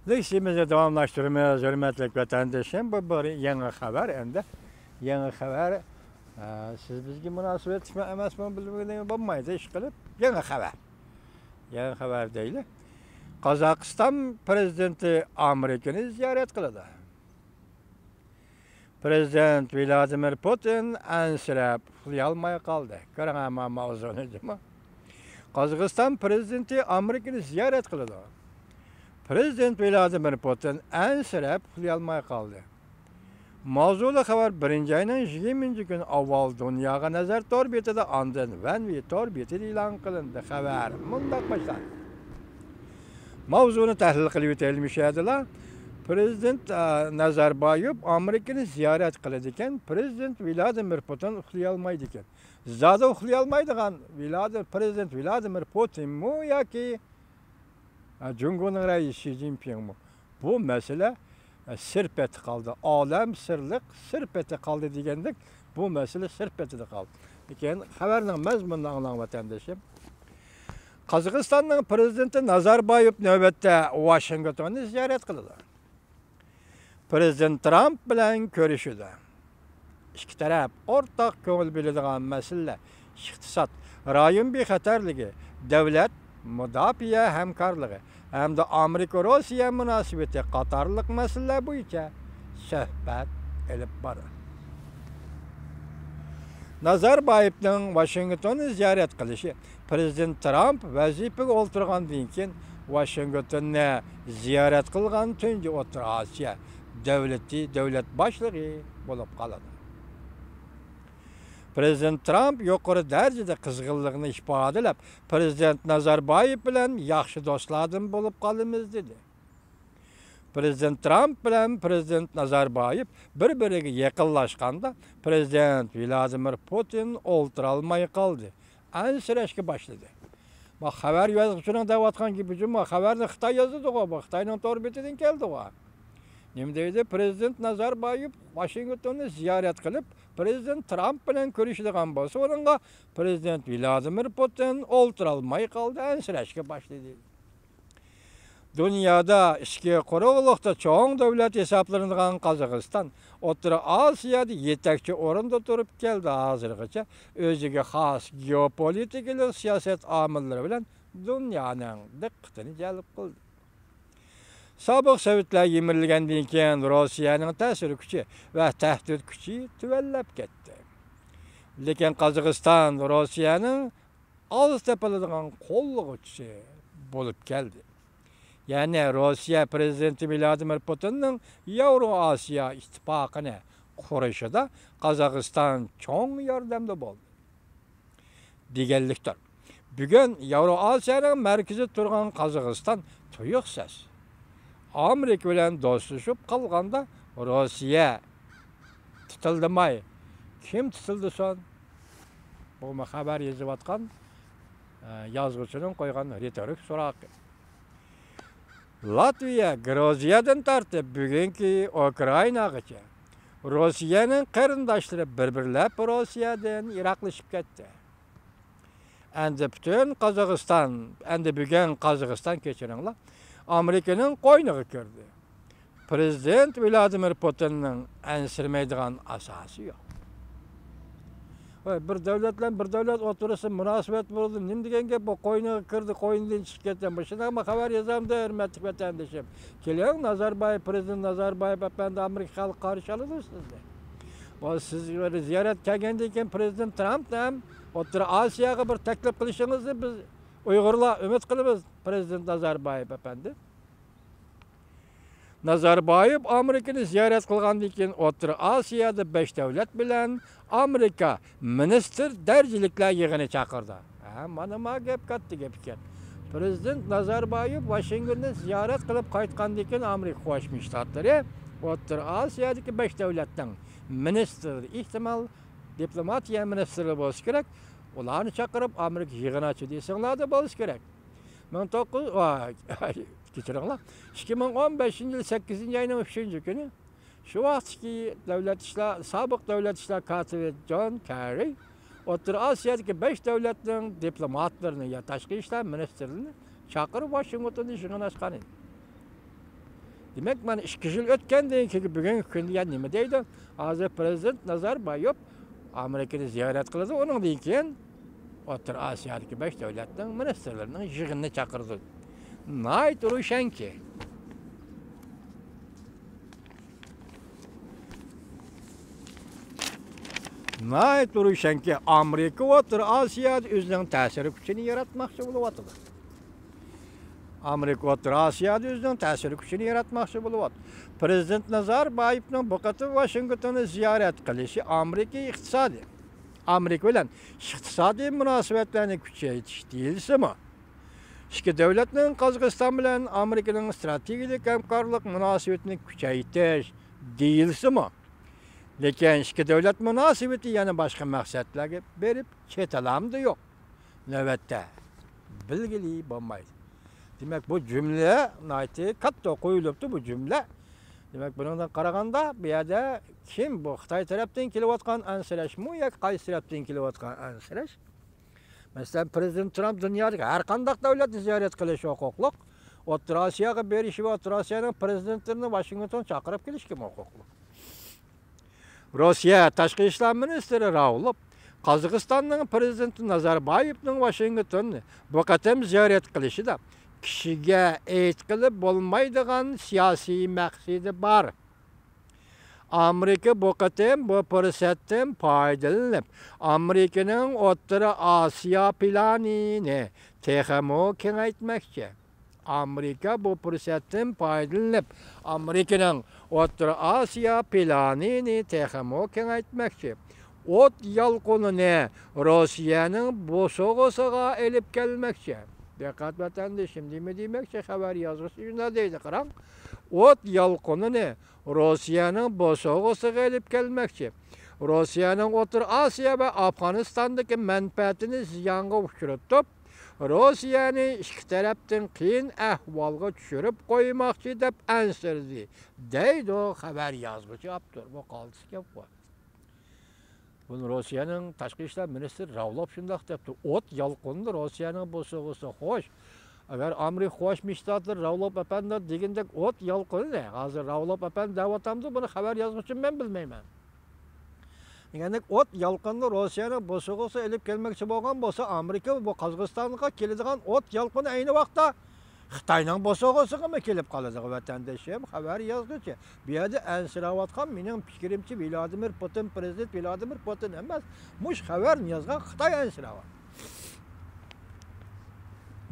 Leşimizi davamlaştırmaya hürmetli vatandaşım. Bu bir yeni haber endi. Yeni haber. Siz bizga munosabat emasmi bilmayman bo'lmaydi ish qilib. Yeni haber. Yeni haber deyli. Qozog'iston prezidenti Amerikani ziyorat qiladi. Prezident Vladimir Putin ansirab uxlolmay qoldi. Qarang mavzuni. Qozog'iston prezidenti Amerikani ziyorat qiladi. Prezident Vladimir Putin ansirab uxlolmay qoldi. Mavzuli xabar 1-ayning 20 kun avval dunyoga nazar torbetida ondan vanvi torbetida e'lon qilindi. Xabar mundaq boshlanadi. Mavzuni tahlil qilib o'tilmishadilar. Prezident Nazarbayev Amerikani ziyorat qiladi ekan. Prezident Vladimir Putin uxlayolmaydi ekan. Zada uxlayolmaydigan Prezident Vladimir Putin mu yoki Cumhurbaşkanı reisi Xi Jinping mu? Bu mesele sirpeti kaldı. Alem sırlık sirpeti kaldı degendik. Bu mesele sirpeti de kaldı. Ekan haberning mazmunini anglang vatandaşım. Qozog'istonning prezidenti Nazarbayev navbatda Washingtonni ziyorat qildi. Prezident Trump bilan ko'rishdi. İki taraf o'rtaq ko'ngil biladigan masala iqtisod, rayon bexatarligi, davlat mudofaa hamkorligi hamda Amerika-Rossiya munosabati qatorliq masalalar bo'yicha suhbat olib boradi. Nazarbayevning Washingtonni ziyorat qilishi Prezident Trump vazifaga o'tirgandan keyin Washingtonni ziyorat qilgan tunji O'rta Osiyo davlat boshlig'i bo'lib qoladi. Prezident Trump yuqori darajada qizg'inlikni ifodalab, Prezident Nazarbayev bilan yaxshi do'stlardan bo'lib qolamiz dedi. Prezident Trump bilan Prezident Nazarbayev bir-biriga yaqinlashganda Prezident Vladimir Putin o'ltira olmay qoldi. Ansirashga boshladi. Bu xabar yozuvchining da'vatgan gibi bu xabarni Xitoy yozdi, bu Xitoyning torbetidan keldi. Nima deydi? Prezident Nazarbayev Washingtonni ziyorat qilib, Prezident Trump bilan ko'rishadigan bo'lsa, unga Prezident Vladimir Putin o'ltira olmay qoldi, ansirashga boshladi. Dunyoda ichki quruqlikda cho'ng davlat hisoblanadigan Qozog'iston O'rta Osiyoda yetakchi o'rinda turib keldi hozirgacha. O'ziga xos geopolitik siyosat omillari bilan dunyoning diqqatini jalb qildi. Sobiq Sovetlar yemirilgandan keyin Rossiyaning ta'sir kuchi va tahdid kuchi tuvallab ketdi. Lekin Qozog'iston Rossiyaning oz tepaladigan qo'llag'uchisi bo'lib keldi. Ya'ni Rossiya prezidenti Vladimir Putinning Yevroosiyo ittifoqini qurishida Qozog'iston cho'ng yordamda bo'ldi. Deganlikdir. Bugun Yevroosiyoning markazida turgan Qozog'iston tuyuqsiz Amerika bilan do'stlashib qolganda Rossiya tutildimay. Kim tutildi son? Bu xabar yozayotgan yozuvchining qo'ygan retorik so'roq. Latviya Gruziyadan tortib bugungi Ukrainagacha Rossiyaning qarindoshlari bir-birlab Rossiyadan yiroqlashib ketdi. Endi butun Qozog'iston, endi bugun Qozog'iston kechiringlar, Amerikaning qo'yniga kirdi. Prezident Vladimir Putinning ansirmaydigan asosi yo'q. Bir davlatlar bir davlat o'tirisi munosabat bo'ldi. Nima degan gap bu qo'yniga kirdi, qo'ynidan chiqib ketgan. Shunday xabar yozamda, hurmatli vatandoshim. Keling, Nazarbayev, Prezident Nazarbayev apandi Amerika xalqi qarshi oladi sizga. Bu siz ziyorat kelgandan keyin Prezident Trump ham O'rta Osiyoga bir taklif qilishingizni biz Uyg'urlar umid qilamiz. Prezident Nazarbayev apandi. Nazarbayev Amerikani ziyorat qilgandan keyin O'rta Osiyoda 5 davlat bilan Amerika ministr darajaliklar yig'ini chaqirdi. Mana gap katta gap ekan. Prezident Nazarbayev Washingtonni ziyorat qilib qaytgandan keyin Amerika Qo'shma Shtatlari O'rta Osiyodagi 5 davlatdan ministr, ehtimol diplomatiya ministri bo'lishi kerak. Ularni chaqirib Amerika yig'inachi desanglarda bo'lishi kerak. 2015-yil 8-ayning 3-kuni shu vaqtki sobiq davlat ishlar kotibi John Kerry O'rta Osiyodagi 5 davlatning diplomatlarini ya tashqi ishlar ministrlarini chaqirib Washingtonda yig'inlashgan edi. Demek mana 2 yil o'tgandan keyin bugungi kunda nima deydi? Hozir prezident Nazarbayev Amerikani ziyorat qiladi, undan keyin O'rta Osiyodagi 5 davlatning ministrlarining yig'inini chaqirdi. Nayt ro'shanki. Nayt ro'shanki Amerika O'rta Osiyoda o'zining ta'sir kuchini yaratmoqchi bo'lyapti. Amerika O'rta Osiyoda o'zining ta'sir kuchini yaratmoqchi bo'lyapti. Prezident Nazarbayevning bu qator Washingtonni ziyorat qilishi Amerika bilan iqtisodiy munosabatlarni kuchaytirish deyilsa-mi? İki devletning Qozog'iston bilan Amerikaning strategik hamkorlik munosabatini kuchaytirish deyilsa-mi? Lekin iki devlet munosabati yana boshqa maqsadlarga berib ketalamdi yo'q. Navbatda bilgili bo'lmaydi. Demak bu jumla nayti katta qo'yilibdi bu jumla. Demak bundan qaraganda bu yerda kim bu Xitoy tarafdan kelayotgan ansirashmi yoki qaysi tarafdan kelayotgan ansirash? Masalan, Prezident Trump dunyodagi har qanday davlatni ziyorat qilish huquqli. O'rta Osiyoga berishi va O'rta Osiyoning prezidentlarini Washington chaqirib kelishga huquqli. Rossiya tashqi ishlar ministri Raulov Qozog'istonning prezidenti Nazarbayevning Washingtonni bu qatam ziyorat qilishida kishiga aytqilib bo'lmaydigan siyosiy maqsadi bor. Amerika bu qatam bu fursatdan foydalanib, Amerikaning O'rta Osiyo planini texmo kengaytmoqchi. Amerika bu fursatdan foydalanib, Amerikaning O'rta Osiyo planini texmo kengaytmoqchi. O't yolqinini Rossiyaning bo'sog'isiga elib kelmoqchi. Diqqat vatandoshim, nima demoqchi? Xabar yozg'isi shunday deydi, qarang. O't yolqinini Rossiyaning bo'sog'isiga elib kelmoqchi. Rossiyaning O'rta Osiyo va Afg'onistondagi manfaatini ziyonga uchratib, Rossiyani ikki tarafdan qiyin ahvolga tushirib qo'ymoqchi deb ansirdi. Deydi xabar yozuvchi Abdur. Bu qoldi gap bor. Bunu Rossiyaning tashqi ishlar ministri Raulov shunday debdi. O't yolqindi Rossiyaning bo'sog'isi xo'sh. Agar Amerika Qo'shma Shtatlar Raulov apanda degandek o't yolqindi. Hozir Raulov apanda da'vatamdi, buni xabar yozuvchi men bilmayman. Yani o't yolqinni Rossiyaning bo'sog'isi elib kelmoqchi bo'lgan bo'lsa, Amerika bu Qozog'istonga keladigan o't yolqini ayni vaqtda Xitoyning bo'sog'isiga kelib qoladi. Vatandoshim xabar yozguchi. Bu yerda ansirayotgan mening fikrimcha Vladimir Putin, prezident Vladimir Putin emas, mush xabar yozgan Xitoy ansirayapti.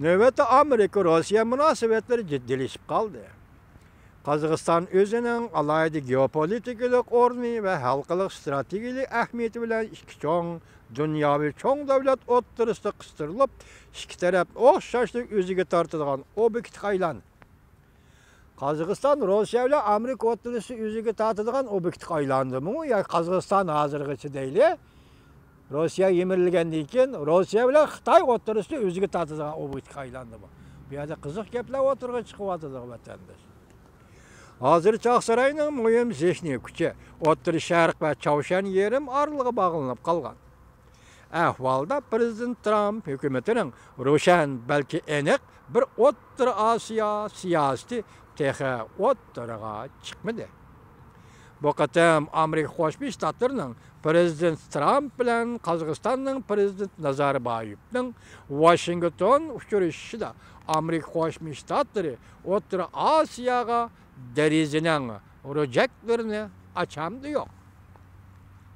Navbatda Amerika Rossiya munosabatlari jiddiylashib qoldi. Qozog'iston o'zining alohida geopolitik o'rni va xalqaro strategik ahamiyati bilan ikki cho'ng dunyoviy cho'ng davlat o'rtasida qistirilib, ikki taraf o'xshashlik o'ziga tortadigan obyektga aylandi. Qozog'iston Rossiya bilan Amerika o'rtasida o'ziga tortadigan obyektga aylandimi yoki Qozog'iston hozirgacha deyli? Rossiya yemirilgandan keyin Rossiya bilan Xitoy o'rtasida o'ziga tortadigan obyektga aylandimi? Bu yerda qiziq gaplar o'tirg'a chiqyapti vatandosh. Hozir Chaqsaroyning muhim zehniy kuchi O'rta Sharq va Chavshan yerim oralig'i bog'lanib qolgan. Ahvolda Prezident Trump hukumatining ro'shan balki aniq bir O'rta Osiyo siyosati texa o'ttiraga chiqmadi. Bu qatam Amerika Qo'shma Shtatlarining Prezident Trump bilan Qozog'istonning Prezident Nazarbayevning Washington uchrashishida Amerika Qo'shma Shtatlari O'rta Osiyoga derizining ro'jaklarini ochamdi yo'q.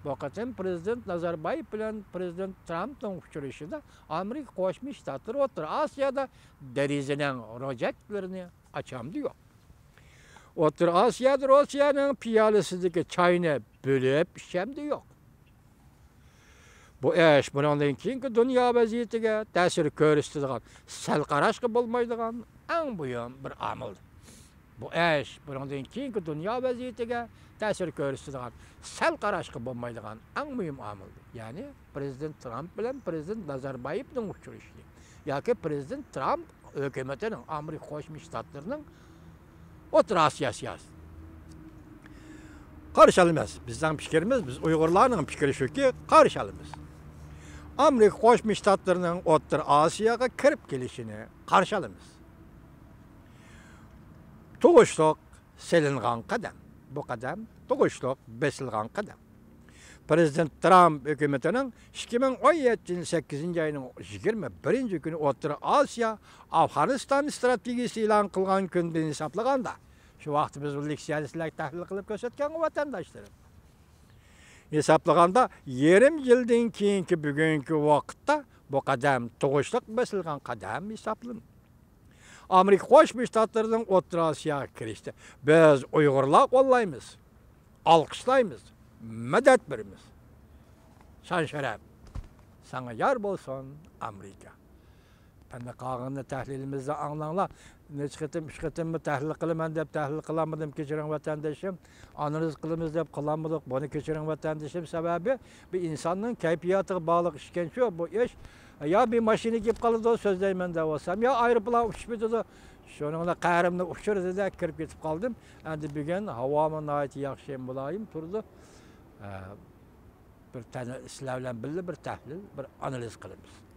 Bu qatam Prezident Nazarbayev bilan Prezident Trumpning uchrashishida Amerika Qo'shma Shtatlari O'rta Osiyoda derizining ro'jaklarini ochamdi yo'q. O'rta Osiyoda Rossiyaning piyolasidagi choyni bo'lib ichamdi yo'q. Bu ish bundan keyingi dunyo vaziyatiga ta'sir ko'rsatadigan, sal qarashga bo'lmaydigan eng muhim bir omil. Bu ish bundan keyingi dunyo vaziyatiga ta'sir ko'rsatadigan, sal qarashga bo'lmaydigan eng muhim omil. Ya'ni Prezident Trump bilan Prezident Nazarbayevning uchrashuvi yoki Prezident Trump hukumatining Amerika Qo'shma Shtatlarining O'rta Osiyo siyosati. Qarshi olamiz. Bizning fikrimiz, biz Uyg'urlarning fikri shuki, qarshi olamiz. Amerika Qo'shma Shtatlarining O'rta Osiyoga kirib kelishini qarshi olamiz. Tug'ishliq selingan qadam. Bu qadam tuguşluq besilgan qadam. Prezident Trump hükümetinin 2017 yıl 8. ayının 21. günü Orta Asya Afganistan stratejisi ilan kılgan günden hesaplaganda şu vaqt biz bu leksiyalistler tahlil qilib ko'rsatgan vatandaşlarım. Hesaplaganda 20 yıldan keyinki bugünkü vaqtda bu qadam tuguşluq besilgan qadam hesaplanır. Amerika Qo'shma Shtatlarının Orta Asyaga kirişti. Biz Uyg'urlar qo'llaymiz, alqishlaymiz, medet berimiz. Şan şeref. Sana yar bolsun Amerika. Ben de qağını tahlilimizde anlanla. Neç qitim, üç qitim tahlil qilaman deb tahlil qilamadım kechiring vatandaşım. Analiz qilamiz deb qilamadik. Buni kechiring vatandaşım sebebi bir insonning kayfiyatiga bog'liq ishken shu bu ish. Ya bir mashina kelib qoldi so'zlayman deb olsam, ya aeroplan uchib ketdi. Shuningda qarimni uchirdi da kirib ketib qoldim. Endi bugun havomi nihoyat yaxshi bo'layim turdi. Bir tane sizlar bilan birga bir tahlil, bir analiz qilamiz.